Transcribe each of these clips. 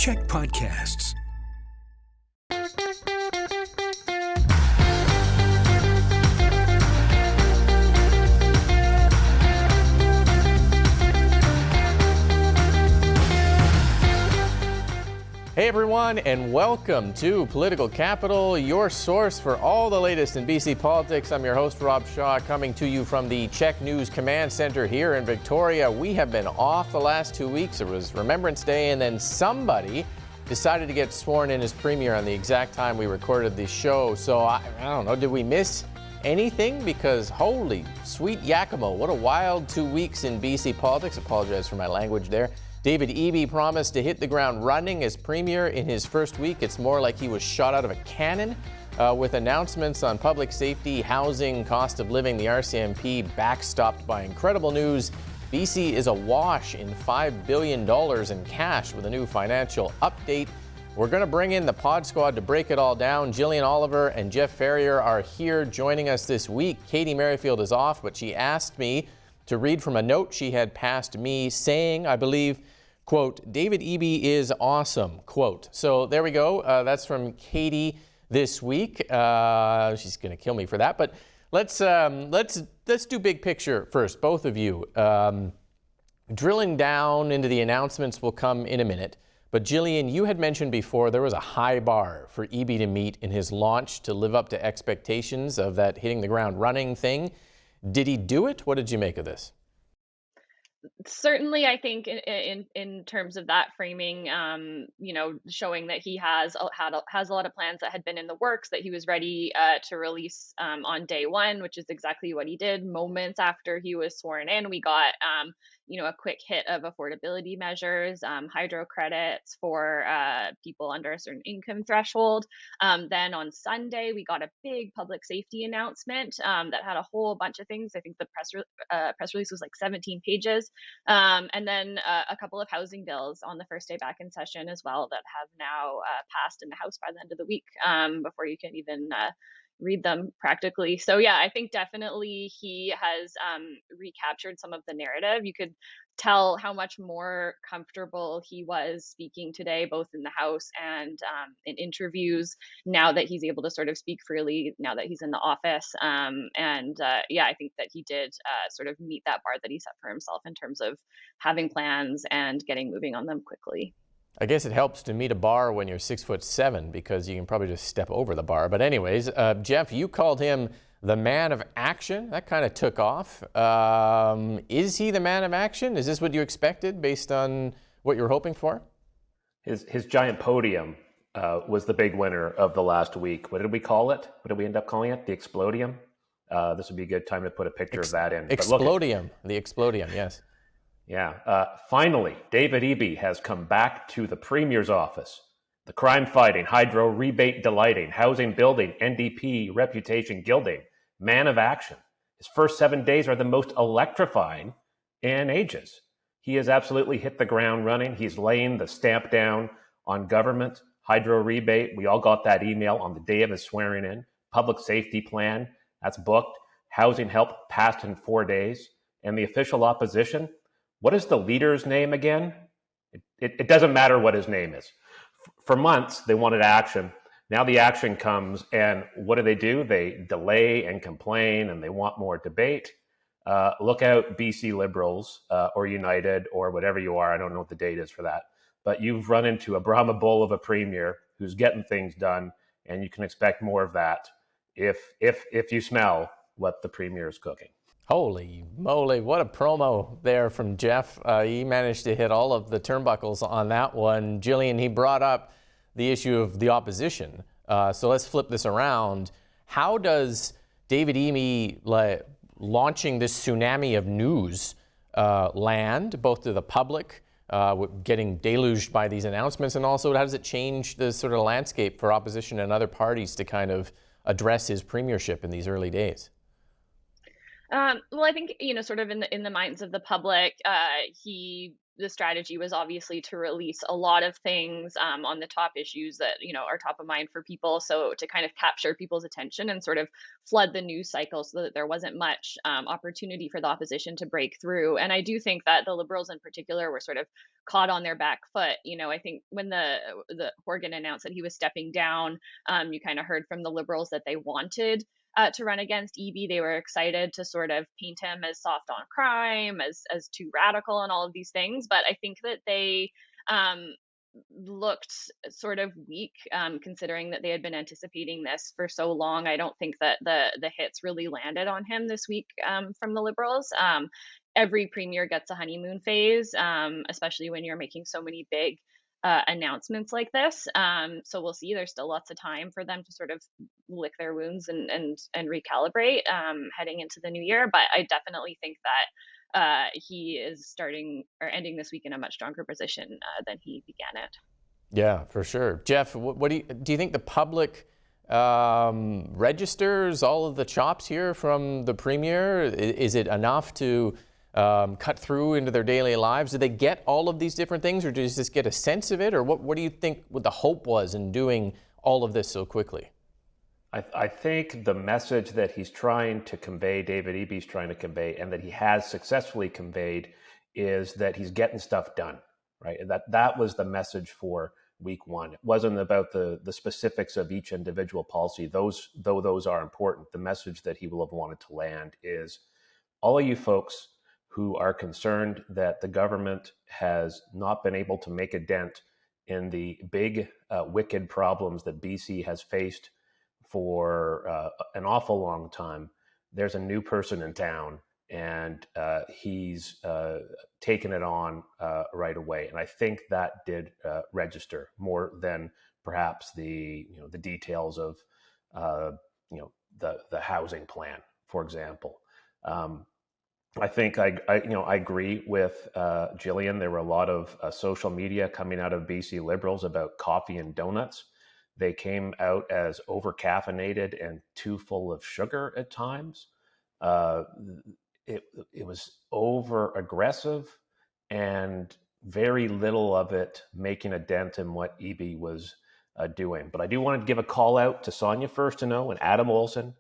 Check Podcasts. Hey everyone, and welcome to Political Capital, your source for all the latest in BC politics. I'm your host, Rob Shaw, coming to you from the Check News Command Center here in Victoria. We have been off the last 2 weeks. It was Remembrance Day, and then somebody decided to get sworn in as Premier on the exact time we recorded the show. So I don't know, did we miss anything? Because holy sweet Yakimo, what a wild 2 weeks in BC politics. Apologize for my language there. David Eby promised to hit the ground running as Premier in his first week. It's more like he was shot out of a cannon with announcements on public safety, housing, cost of living, the RCMP backstopped by incredible news. BC is awash in $5 billion in cash with a new financial update. We're going to bring in the pod squad to break it all down. Jillian Oliver and Jeff Ferrier are here joining us this week. Katie Merrifield is off, but she asked me to read from a note she had passed me saying, I believe, quote, David Eby is awesome, quote. So there we go. That's from Katie this week. She's going to kill me for that. But let's do big picture first, both of you. Drilling down into the announcements will come in a minute. But Jillian, you had mentioned before there was a high bar for Eby to meet in his launch to live up to expectations of that hitting the ground running thing. Did he do it? What did you make of this? Certainly, I think in terms of that framing, showing that he has a lot of plans that had been in the works that he was ready to release on day one, which is exactly what he did. Moments after he was sworn in, we got a quick hit of affordability measures, hydro credits for people under a certain income threshold. Then on Sunday, we got a big public safety announcement that had a whole bunch of things. I think the press release was like 17 pages. And then a couple of housing bills on the first day back in session as well that have now passed in the House by the end of the week before you can even read them practically. So yeah, I think definitely he has recaptured some of the narrative. You could tell how much more comfortable he was speaking today, both in the House and in interviews, now that he's able to sort of speak freely, now that he's in the office. I think that he did sort of meet that bar that he set for himself in terms of having plans and getting moving on them quickly. I guess it helps to meet a bar when you're 6'7" because you can probably just step over the bar. But anyways, Jeff, you called him the man of action. That kind of took off. Is he the man of action? Is this what you expected based on what you were hoping for? His giant podium was the big winner of the last week. What did we call it? What did we end up calling it? The Explodium? This would be a good time to put a picture of that in. Explodium. The Explodium, yes. Yeah. Finally, David Eby has come back to the Premier's office. The crime fighting, hydro rebate delighting, housing building, NDP reputation gilding, man of action. His first 7 days are the most electrifying in ages. He has absolutely hit the ground running. He's laying the stamp down on government, hydro rebate. We all got that email on the day of his swearing in. Public safety plan, that's booked. Housing help passed in 4 days. And the official opposition, what is the leader's name again? It doesn't matter what his name is. For months, they wanted action. Now the action comes, and what do? They delay and complain, and they want more debate. Look out, BC Liberals or United or whatever you are. I don't know what the date is for that. But you've run into a Brahma bull of a premier who's getting things done, and you can expect more of that if you smell what the premier is cooking. Holy moly, what a promo there from Jeff. He managed to hit all of the turnbuckles on that one. Jillian, he brought up the issue of the opposition. So let's flip this around. How does David Eby launching this tsunami of news land, both to the public, getting deluged by these announcements, and also how does it change the sort of landscape for opposition and other parties to kind of address his premiership in these early days? Well, I think, sort of in the minds of the public, he the strategy was obviously to release a lot of things on the top issues that are top of mind for people, so to kind of capture people's attention and sort of flood the news cycle so that there wasn't much opportunity for the opposition to break through. And I do think that the Liberals in particular were sort of caught on their back foot. I think when the Horgan announced that he was stepping down, you kind of heard from the Liberals that they wanted to run against Eby. They were excited to sort of paint him as soft on crime, as too radical, and all of these things. But I think that they looked sort of weak, considering that they had been anticipating this for so long. I don't think that the hits really landed on him this week from the Liberals. Every premier gets a honeymoon phase, especially when you're making so many big announcements like this. So we'll see. There's still lots of time for them to sort of lick their wounds and recalibrate heading into the new year. But I definitely think that he is starting or ending this week in a much stronger position than he began it. Yeah, for sure. Jeff, what do you think the public registers all of the chops here from the premier? Is it enough to cut through into their daily lives? Do they get all of these different things, or do you just get a sense of it? Or what do you think what the hope was in doing all of this so quickly? I think the message that he's trying to convey, David Eby's trying to convey, and that he has successfully conveyed, is that he's getting stuff done, right? And that was the message for week one. It wasn't about the specifics of each individual policy. Those are important. The message that he will have wanted to land is, all of you folks who are concerned that the government has not been able to make a dent in the big, wicked problems that BC has faced for an awful long time, there's a new person in town, and he's taken it on right away. And I think that did register more than perhaps the details of the housing plan, for example. I think I agree with Jillian. There were a lot of social media coming out of BC Liberals about coffee and donuts. They came out as over-caffeinated and too full of sugar at times. It was over-aggressive, and very little of it making a dent in what Eby was doing. But I do want to give a call out to Sonia First to Know and Adam Olson.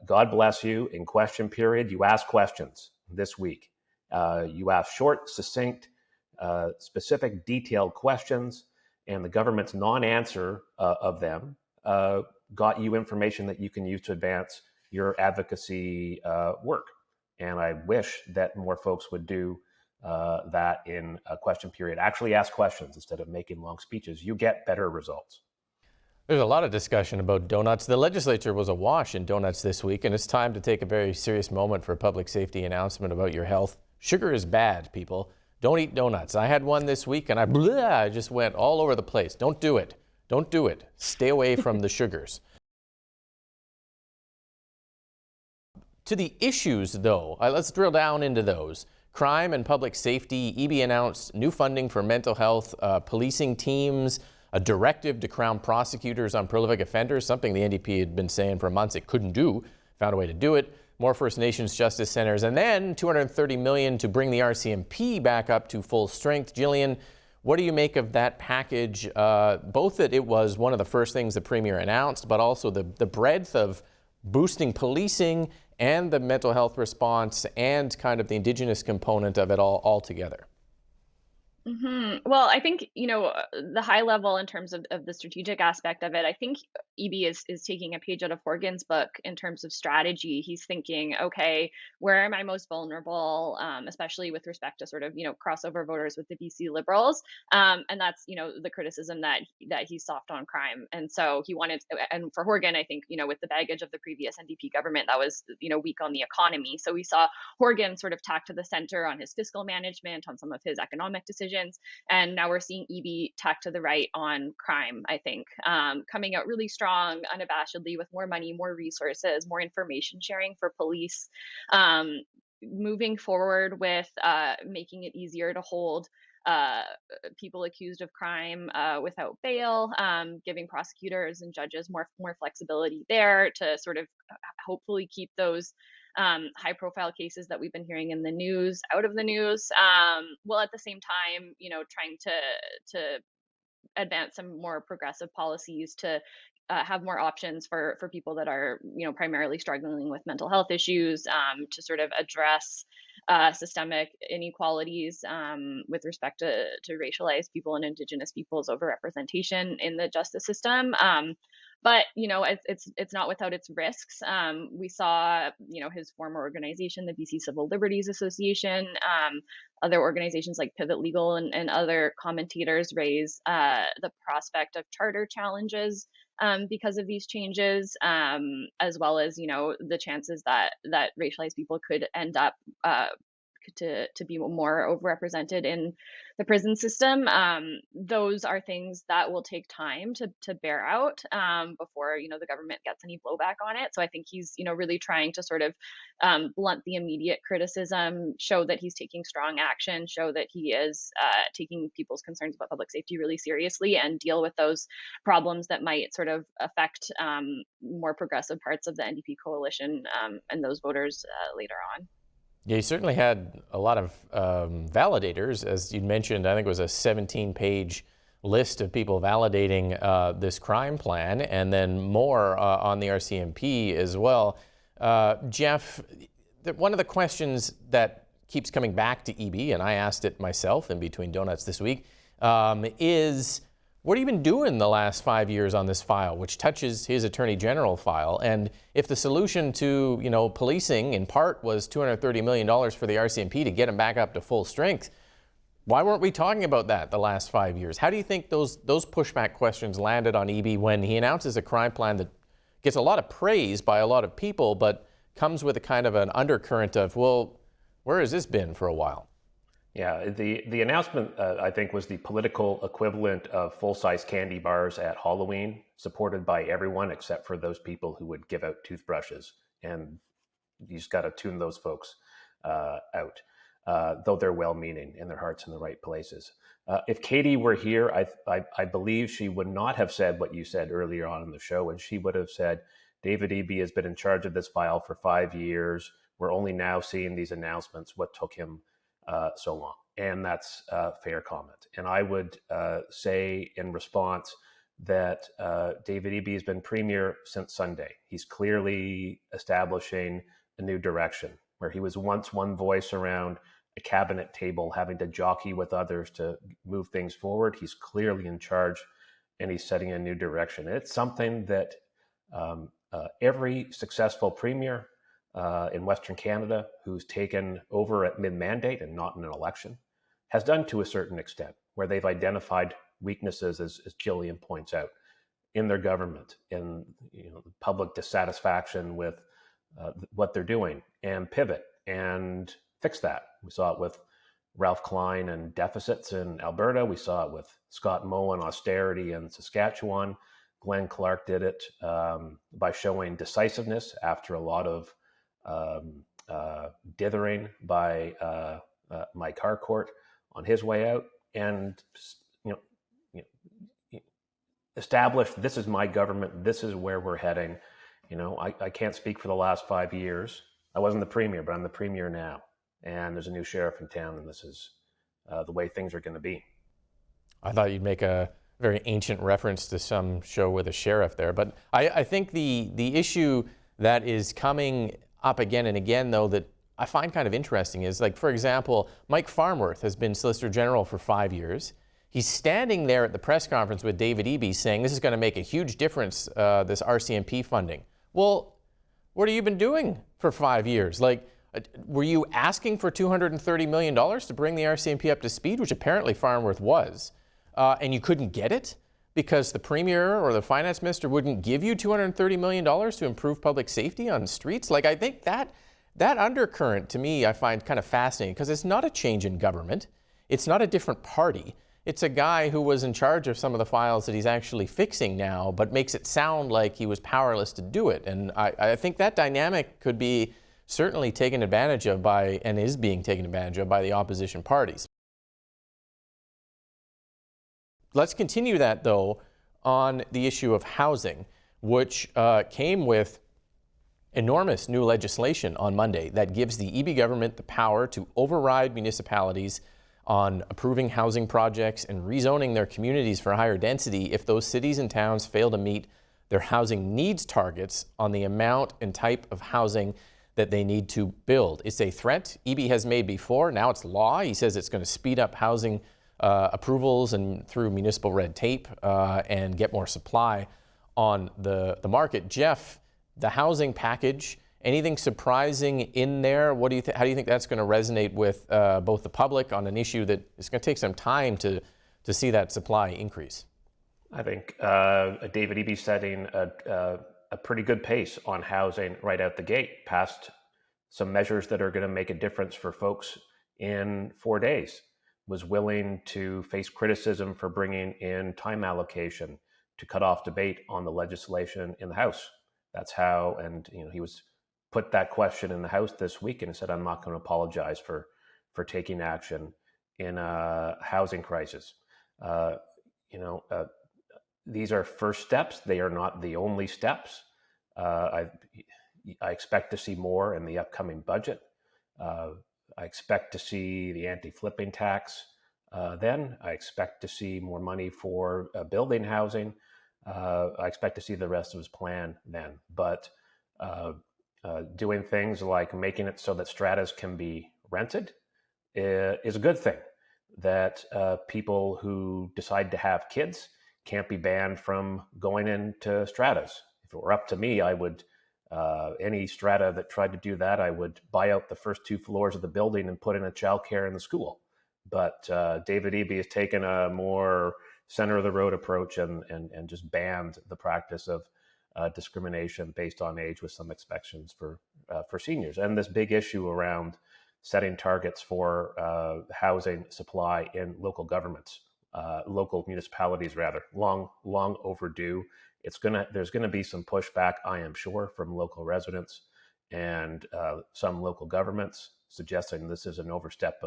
God bless you. In question period, you asked questions this week. You asked short, succinct, specific, detailed questions, and the government's non-answer of them got you information that you can use to advance your advocacy work. And I wish that more folks would do that in a question period. Actually ask questions instead of making long speeches. You get better results. There's a lot of discussion about donuts. The legislature was awash in donuts this week, and it's time to take a very serious moment for a public safety announcement about your health. Sugar is bad, people. Don't eat donuts. I had one this week, and I just went all over the place. Don't do it. Don't do it. Stay away from the sugars. To the issues, though, let's drill down into those. Crime and public safety. Eby announced new funding for mental health, policing teams, a directive to Crown prosecutors on prolific offenders, something the NDP had been saying for months it couldn't do, found a way to do it. More First Nations justice centers, and then $230 million to bring the RCMP back up to full strength. Jillian, what do you make of that package? Both that it was one of the first things the Premier announced, but also the breadth of boosting policing and the mental health response and kind of the Indigenous component of it all together. Mm-hmm. Well, I think, the high level in terms of the strategic aspect of it, I think Eby is taking a page out of Horgan's book in terms of strategy. He's thinking, okay, where am I most vulnerable, especially with respect to sort of, crossover voters with the BC Liberals. And that's, the criticism that he's soft on crime. And so he wanted, and for Horgan, I think, with the baggage of the previous NDP government, that was, weak on the economy. So we saw Horgan sort of tack to the center on his fiscal management, on some of his economic decisions. And now we're seeing Eby tack to the right on crime, I think, coming out really strong, unabashedly, with more money, more resources, more information sharing for police, moving forward with making it easier to hold people accused of crime without bail, giving prosecutors and judges more flexibility there to sort of hopefully keep those high-profile cases that we've been hearing in the news out of the news, while at the same time, trying to advance some more progressive policies to have more options for people that are primarily struggling with mental health issues, to sort of address systemic inequalities with respect to racialized people and Indigenous peoples overrepresentation in the justice system. But it's not without its risks. We saw his former organization, the BC Civil Liberties Association, other organizations like Pivot Legal and other commentators raise the prospect of charter challenges because of these changes, as well as the chances that racialized people could end up to be more overrepresented in the prison system. Those are things that will take time to bear out before the government gets any blowback on it. So I think he's really trying to sort of blunt the immediate criticism, show that he's taking strong action, show that he is taking people's concerns about public safety really seriously, and deal with those problems that might sort of affect more progressive parts of the NDP coalition and those voters later on. Yeah, you certainly had a lot of validators, as you mentioned. I think it was a 17-page list of people validating this crime plan, and then more on the RCMP as well. Jeff, one of the questions that keeps coming back to Eby, and I asked it myself in between donuts this week, is what have you been doing the last 5 years on this file, which touches his Attorney General file? And if the solution to, policing in part was $230 million for the RCMP to get him back up to full strength, why weren't we talking about that the last 5 years? How do you think those pushback questions landed on Eby when he announces a crime plan that gets a lot of praise by a lot of people, but comes with a kind of an undercurrent of, well, where has this been for a while? Yeah, the announcement, I think, was the political equivalent of full-size candy bars at Halloween, supported by everyone except for those people who would give out toothbrushes. And you just got to tune those folks out, though they're well-meaning and their heart's in the right places. If Katie were here, I believe she would not have said what you said earlier on in the show, and she would have said, David Eby has been in charge of this file for 5 years. We're only now seeing these announcements. What took him so long? And that's a fair comment. And I would say in response that David Eby has been premier since Sunday. He's clearly establishing a new direction where he was once one voice around a cabinet table having to jockey with others to move things forward. He's clearly in charge and he's setting a new direction. It's something that every successful premier in Western Canada who's taken over at mid-mandate and not in an election has done to a certain extent, where they've identified weaknesses, as Jillian points out, in their government, in public dissatisfaction with what they're doing, and pivot and fix that. We saw it with Ralph Klein and deficits in Alberta. We saw it with Scott Moe and austerity in Saskatchewan. Glenn Clark did it by showing decisiveness after a lot of dithering by Mike Harcourt on his way out, and established, this is my government, this is where we're heading. I can't speak for the last 5 years. I wasn't the premier, but I'm the premier now, and there's a new sheriff in town, and this is the way things are going to be. I thought you'd make a very ancient reference to some show with a sheriff there, but I think the issue that is coming up again and again, though, that I find kind of interesting is, like, for example, Mike Farnworth has been Solicitor General for 5 years. He's standing there at the press conference with David Eby saying this is going to make a huge difference, this RCMP funding. Well, what have you been doing for 5 years? Like, were you asking for $230 million to bring the RCMP up to speed, which apparently Farnworth was, and you couldn't get it because the Premier or the Finance Minister wouldn't give you $230 million to improve public safety on streets? Like, I think that undercurrent, to me, I find kind of fascinating, because it's not a change in government. It's not a different party. It's a guy who was in charge of some of the files that he's actually fixing now, but makes it sound like he was powerless to do it. And I think that dynamic could be certainly taken advantage of by, and is being taken advantage of by, the opposition parties. Let's continue that, though, on the issue of housing, which came with enormous new legislation on Monday that gives the Eby government the power to override municipalities on approving housing projects and rezoning their communities for higher density if those cities and towns fail to meet their housing needs targets on the amount and type of housing that they need to build. It's a threat Eby has made before. Now it's law. He says it's going to speed up housing approvals and through municipal red tape and get more supply on the market. Jeff, the housing package, anything surprising in there? What do you how do you think that's going to resonate with both the public on an issue that is going to take some time to see that supply increase? I think David Eby setting a pretty good pace on housing right out the gate, passed some measures that are going to make a difference for folks in 4 days, was willing to face criticism for bringing in time allocation to cut off debate on the legislation in the House. That's how, and he was put that question in the House this week and said, I'm not going to apologize for taking action in a housing crisis. These are first steps. They are not the only steps. I expect to see more in the upcoming budget. I expect to see the anti-flipping tax. Then I expect to see more money for building housing. I expect to see the rest of his plan then. But doing things like making it so that stratas can be rented is a good thing. That people who decide to have kids can't be banned from going into stratas. If it were up to me, I would, any strata that tried to do that, I would buy out the first 2 floors of the building and put in a childcare in the school. But David Eby has taken a more center of the road approach and just banned the practice of discrimination based on age, with some exceptions for seniors. And this big issue around setting targets for housing supply in local governments, local municipalities rather, long overdue. There's gonna be some pushback, I am sure, from local residents and some local governments suggesting this is an overstep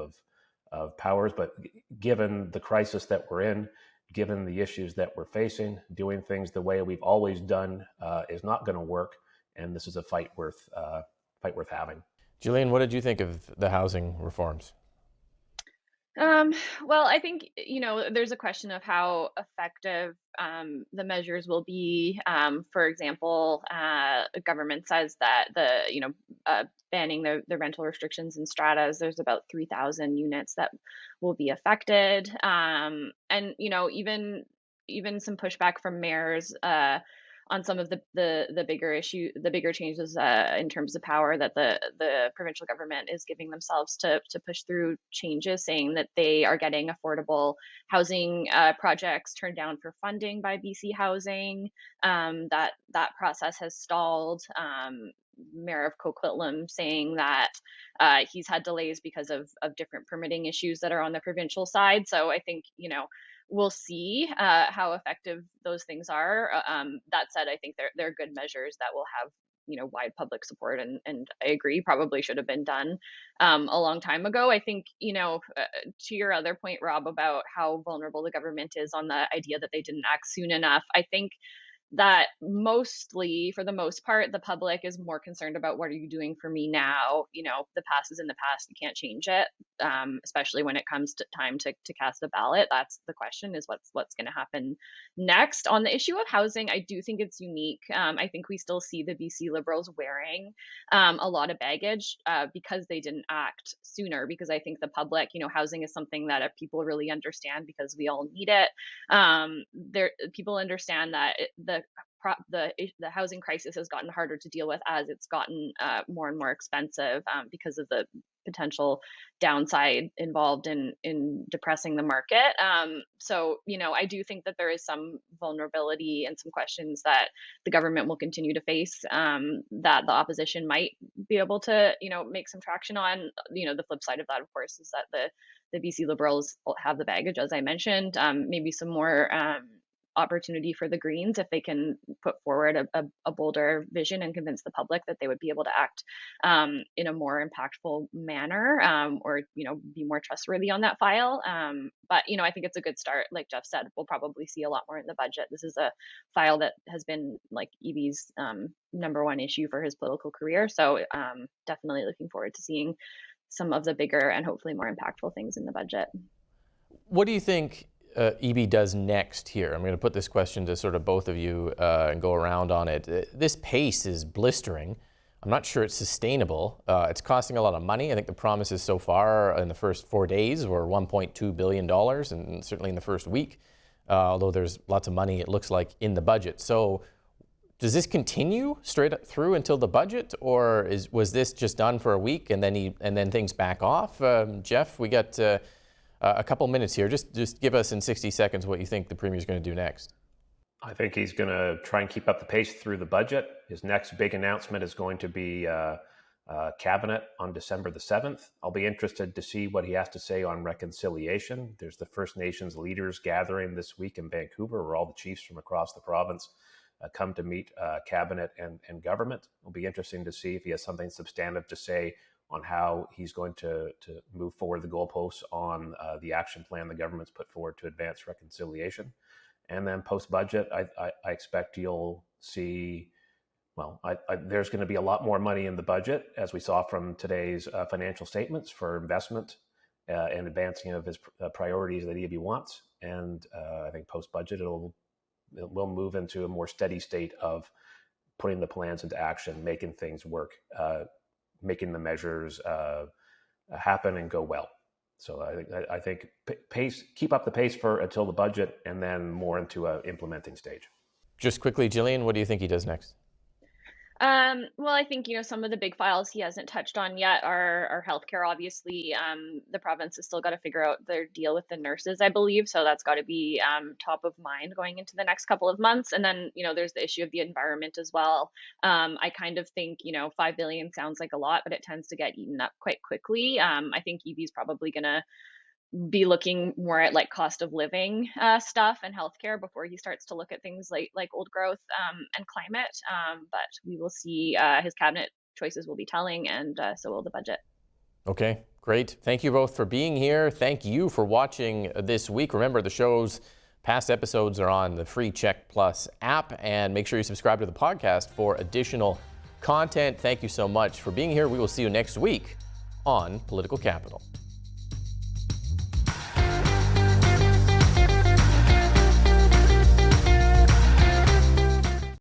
of powers. But given the crisis that we're in, given the issues that we're facing, doing things the way we've always done is not going to work, and this is a fight worth having. Jillian, what did you think of the housing reforms? Well, I think, there's a question of how effective the measures will be. For example, the government says that banning the rental restrictions in stratas, there's about 3,000 units that will be affected. And, even some pushback from mayors on some of the bigger changes in terms of power that the provincial government is giving themselves to push through changes, saying that they are getting affordable housing projects turned down for funding by BC Housing. That process has stalled. Mayor of Coquitlam saying that he's had delays because of different permitting issues that are on the provincial side. So I think, we'll see how effective those things are. That said, I think they're good measures that will have wide public support, and I agree probably should have been done a long time ago. I think to your other point, Rob, about how vulnerable the government is on the idea that they didn't act soon enough, I think that mostly, for the most part, the public is more concerned about what are you doing for me now. The past is in the past, you can't change it, especially when it comes to time to cast a ballot. That's the question, is what's going to happen next. On the issue of housing, I do think it's unique. I think we still see the BC Liberals wearing a lot of baggage because they didn't act sooner, because I think the public, housing is something that people really understand because we all need it. People understand that the housing crisis has gotten harder to deal with as it's gotten more and more expensive because of the potential downside involved in depressing the market. So, I do think that there is some vulnerability and some questions that the government will continue to face that the opposition might be able to, make some traction on. The flip side of that, of course, is that the BC Liberals have the baggage, as I mentioned, maybe some more opportunity for the Greens if they can put forward a bolder vision and convince the public that they would be able to act in a more impactful manner, or be more trustworthy on that file. But I think it's a good start. Like Jeff said, we'll probably see a lot more in the budget. This is a file that has been like Eby's number one issue for his political career. So definitely looking forward to seeing some of the bigger and hopefully more impactful things in the budget. What do you think Eby does next here? I'm going to put this question to sort of both of you and go around on it. This pace is blistering. I'm not sure it's sustainable. It's costing a lot of money. I think the promises so far in the first 4 days were $1.2 billion, and certainly in the first week, although there's lots of money, it looks like, in the budget. So does this continue straight up through until the budget, or was this just done for a week and then things back off? Jeff, we got a couple minutes here. Just give us in 60 seconds what you think the Premier's going to do next. I think he's going to try and keep up the pace through the budget. His next big announcement is going to be cabinet on December the 7th. I'll be interested to see what he has to say on reconciliation. There's the First Nations leaders gathering this week in Vancouver, where all the chiefs from across the province come to meet cabinet and government. It'll be interesting to see if he has something substantive to say on how he's going to move forward the goalposts on the action plan the government's put forward to advance reconciliation. And then post-budget, I expect you'll see, there's going to be a lot more money in the budget, as we saw from today's financial statements, for investment and advancing of his priorities that Eby wants. And I think post-budget, it will move into a more steady state of putting the plans into action, making things work, making the measures happen and go well. So I think pace, keep up the pace until the budget, and then more into an implementing stage. Just quickly, Jillian, what do you think he does next? Well, I think, some of the big files he hasn't touched on yet are healthcare. Obviously, the province has still got to figure out their deal with the nurses, I believe. So that's got to be top of mind going into the next couple of months. And then, there's the issue of the environment as well. I kind of think, $5 billion sounds like a lot, but it tends to get eaten up quite quickly. I think Eby's probably going to be looking more at like cost of living stuff and healthcare before he starts to look at things like old growth and climate. But we will see. His cabinet choices will be telling, and so will the budget. Okay, great. Thank you both for being here. Thank you for watching this week. Remember, the show's past episodes are on the free Check Plus app, and make sure you subscribe to the podcast for additional content. Thank you so much for being here. We will see you next week on Political Capital.